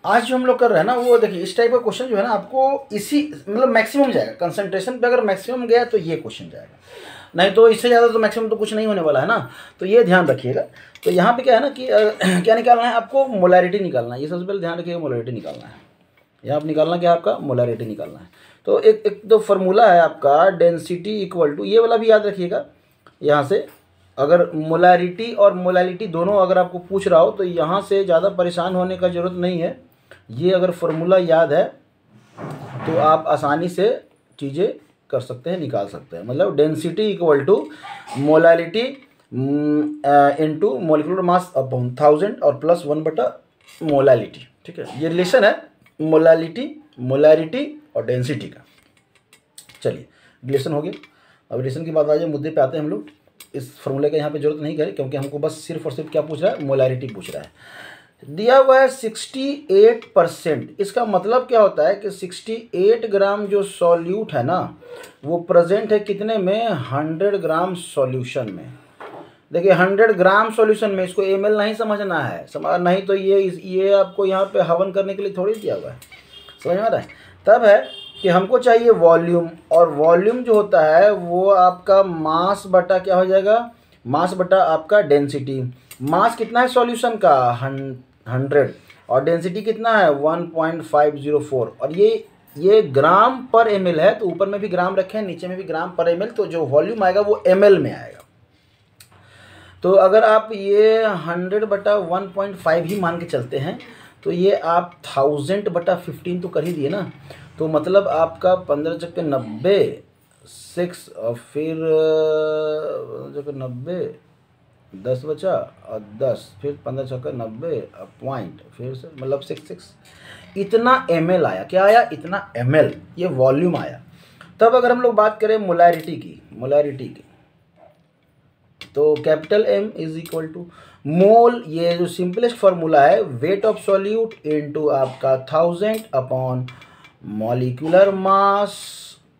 आज जो हम लोग कर रहे हैं ना वो देखिए इस टाइप का क्वेश्चन जो है ना आपको इसी मतलब मैक्सिमम जाएगा, कंसंट्रेशन पे अगर मैक्सिमम गया तो ये क्वेश्चन जाएगा, नहीं तो इससे ज़्यादा तो मैक्सिमम तो कुछ नहीं होने वाला है ना। तो ये ध्यान रखिएगा। तो यहाँ पे क्या है ना कि क्या निकालना है आपको, मोलैरिटी निकालना है। ये सबसे पहले ध्यान रखिएगा, मोलैरिटी निकालना है। यहाँ पर निकालना क्या है आपका, मोलैरिटी निकालना है। तो एक तो फार्मूला है आपका डेंसिटी इक्वल टू, ये वाला भी याद रखिएगा। यहाँ से अगर मोलैरिटी और मोलैलिटी दोनों अगर आपको पूछ रहा हो तो यहाँ से ज़्यादा परेशान होने का ज़रूरत नहीं है। ये अगर फार्मूला याद है तो आप आसानी से चीज़ें कर सकते हैं, निकाल सकते हैं। मतलब density equal to molality into molecular mass upon 1000 और प्लस 1/मोलैलिटी। ठीक है, ये रिलेशन है मोलैरिटी और डेंसिटी का। चलिए रिलेशन हो गया। अब रिलेशन की बात आ जाए, मुद्दे पे आते हैं हम लोग। इस फॉर्मूले का यहाँ पे जरूरत नहीं करें क्योंकि हमको बस सिर्फ और सिर्फ क्या पूछ रहा है, मोलैरिटी पूछ रहा है। दिया हुआ है 68%। इसका मतलब क्या होता है कि 68 ग्राम जो सॉल्यूट है ना वो प्रेजेंट है कितने में, 100 ग्राम सॉल्यूशन में। देखिए 100 ग्राम सॉल्यूशन में, इसको ml नहीं समझना है, नहीं तो ये आपको यहाँ पे हवन करने के लिए थोड़ी दिया हुआ है, समझ में आ रहा है। तब है कि हमको चाहिए वॉल्यूम, और वॉल्यूम जो होता है वो आपका मास बटा क्या हो जाएगा, मास बटा आपका डेंसिटी। मास कितना है सॉल्यूशन का, 100, और डेंसिटी कितना है 1.504, और ये ग्राम पर ml है। तो ऊपर में भी ग्राम रखे हैं, नीचे में भी ग्राम पर ml, तो जो वॉल्यूम आएगा वो ml में आएगा। तो अगर आप ये 100/1.5 ही मान के चलते हैं तो ये आप 1000/15 तो कर ही दिए ना। तो मतलब आपका 15 × 90 6, और फिर 90 10 बचा, और 10 फिर 15 × 90 पॉइंट, फिर से मतलब 66, इतना ml आया। क्या आया, इतना ml, ये वॉल्यूम आया। तब अगर हम लोग बात करें मोलैरिटी की, तो capital M is equal to mole, ये जो सिंपलेस्ट फार्मूला है, वेट ऑफ सॉल्यूट इनटू आपका 1000 upon molecular mass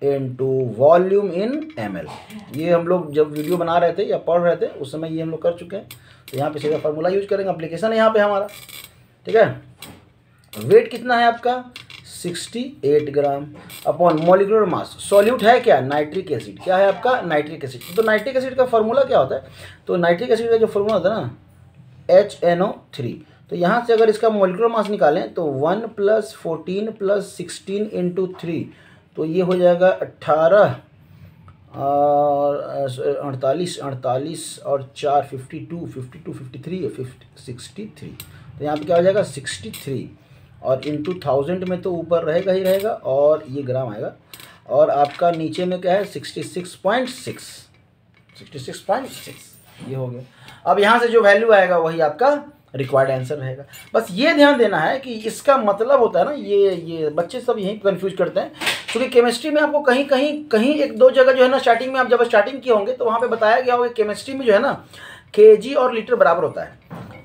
into volume in ml। ये हम लोग जब वीडियो बना रहे थे या पढ़ रहे थे उस समय ये हम लोग कर चुके हैं। तो यहाँ पे सीधा फार्मूला यूज करेंगे, एप्लीकेशन है यहाँ पे हमारा। ठीक है, वेट कितना है आपका 68 ग्राम अपॉन मॉलिक्यूलर मास। सॉल्यूट है क्या, नाइट्रिक एसिड। क्या है आपका, नाइट्रिक एसिड। तो नाइट्रिक एसिड का फार्मूला क्या होता है, तो नाइट्रिक एसिड का जो फार्मूला होता है ना HNO3। तो यहाँ से अगर इसका मॉलिक्यूलर मास निकालें तो 1 + 14 + 16 × 3, तो ये हो जाएगा 18 और 48 और 4 52 53 63। तो यहाँ पे क्या हो जाएगा 63, और इंटू 1000 में तो ऊपर रहेगा ही रहेगा, और ये ग्राम आएगा, और आपका नीचे में क्या है 66.6, ये हो गया। अब यहाँ से जो वैल्यू आएगा वही आपका रिक्वायर्ड आंसर रहेगा। बस ये ध्यान देना है कि इसका मतलब होता है ना, ये बच्चे सब यहीं कंफ्यूज करते हैं, क्योंकि केमिस्ट्री में आपको कहीं एक दो जगह जो है ना, स्टार्टिंग में आप जब स्टार्टिंग किए होंगे तो वहाँ पे बताया गया होगा केमिस्ट्री में जो है ना kg और लीटर बराबर होता है।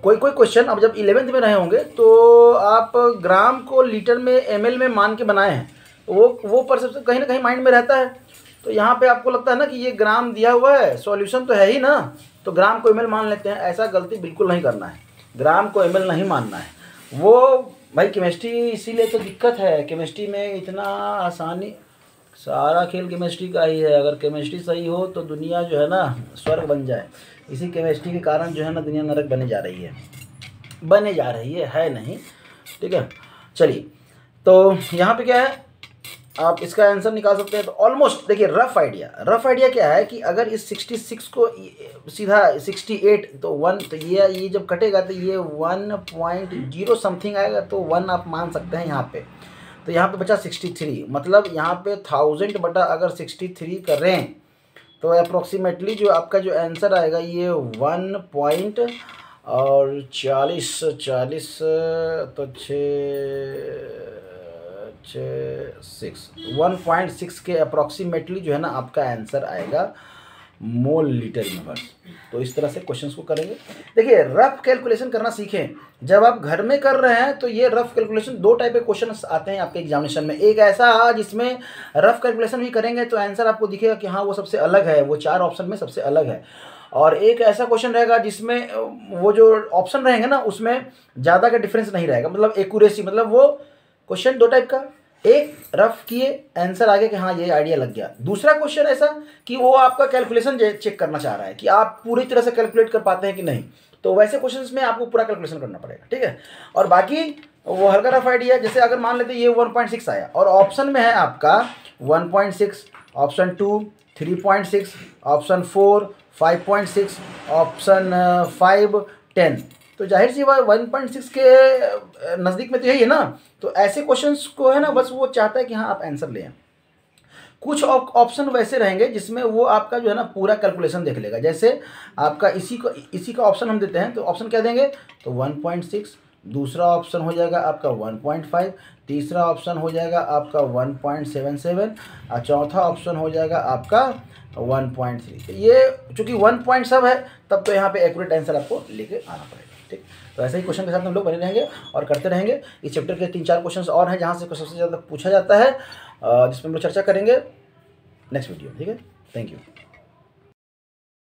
कोई क्वेश्चन अब जब 11th में रहे होंगे तो आप ग्राम को लीटर में ml में मान के बनाए हैं, तो वो परसेप्शन कहीं ना कहीं माइंड में रहता है। तो यहाँ पे आपको लगता है ना कि ये ग्राम दिया हुआ है, सॉल्यूशन तो है ही ना, तो ग्राम को ml मान लेते हैं। ऐसा गलती बिल्कुल नहीं करना है, ग्राम को ml नहीं मानना है। वो भाई केमिस्ट्री इसीलिए तो दिक्कत है, केमिस्ट्री में इतना आसानी, सारा खेल केमिस्ट्री का ही है। अगर केमिस्ट्री सही हो तो दुनिया जो है ना स्वर्ग बन जाए। इसी केमिस्ट्री के कारण जो है ना दुनिया नरक बने जा रही है नहीं। ठीक है, चलिए तो यहाँ पे क्या है, आप इसका आंसर निकाल सकते हैं। तो ऑलमोस्ट देखिए रफ आइडिया क्या है कि अगर इस 66 को सीधा 68 तो 1, तो ये जब कटेगा तो ये 1.0 समथिंग आएगा, तो 1 आप मान सकते हैं यहाँ पे। तो यहाँ पे बचा 63, मतलब यहाँ पे 1000 बटा अगर 63 करें तो अप्रोक्सीमेटली जो आपका जो आंसर आएगा ये 1.40 तो 1.6 के अप्रोक्सीमेटली जो है ना आपका आंसर आएगा मोल लीटर यूनिवर्स। तो इस तरह से क्वेश्चंस को करेंगे। देखिए रफ कैलकुलेशन करना सीखें। जब आप घर में कर रहे हैं तो ये रफ कैलकुलेशन, दो टाइप के क्वेश्चंस आते हैं आपके एग्जामिनेशन में। एक ऐसा जिसमें रफ कैलकुलेशन भी करेंगे तो आंसर आपको दिखेगा कि हाँ वो सबसे अलग है, वो 4 ऑप्शन में सबसे अलग है। और एक ऐसा क्वेश्चन रहेगा जिसमें वो जो ऑप्शन रहेंगे ना उसमें ज़्यादा का डिफरेंस नहीं रहेगा, मतलब एक्यूरेसी, मतलब वो क्वेश्चन दो टाइप का, एक रफ किए आंसर आगे कि हाँ ये आइडिया लग गया, दूसरा क्वेश्चन ऐसा कि वो आपका कैलकुलेशन चेक करना चाह रहा है कि आप पूरी तरह से कैलकुलेट कर पाते हैं कि नहीं, तो वैसे क्वेश्चंस में आपको पूरा कैलकुलेशन करना पड़ेगा, ठीक है। और बाकी वो हल्का रफ आइडिया, जैसे अगर मान लेते ये 1.6 आया और ऑप्शन में है आपका 1.6, ऑप्शन 2 3.6, ऑप्शन 4 5.6, ऑप्शन 5 10, तो जाहिर सी बात 1.6 के नज़दीक में तो यही है ना। तो ऐसे क्वेश्चंस को है ना बस वो चाहता है कि हाँ आप आंसर लें। कुछ ऑप्शन वैसे रहेंगे जिसमें वो आपका जो है ना पूरा कैलकुलेशन देख लेगा, जैसे आपका इसी का ऑप्शन हम देते हैं, तो ऑप्शन क्या देंगे, तो 1.6, दूसरा ऑप्शन हो जाएगा आपका 1.5, तीसरा ऑप्शन हो जाएगा आपका 1.77 और चौथा ऑप्शन हो जाएगा आपका 1.3। तो ये चूँकि 1 पॉइंट सब है तब तो यहाँ पे एक्यूरेट आंसर आपको लेके आना पड़ेगा, ठीक। तो ऐसे ही क्वेश्चन के साथ हम लोग बने रहेंगे और करते रहेंगे। इस चैप्टर के 3-4 क्वेश्चन और हैं जहाँ से सबसे ज़्यादा पूछा जाता है, जिसमें हम लोग चर्चा करेंगे नेक्स्ट वीडियो, ठीक है। Thank you.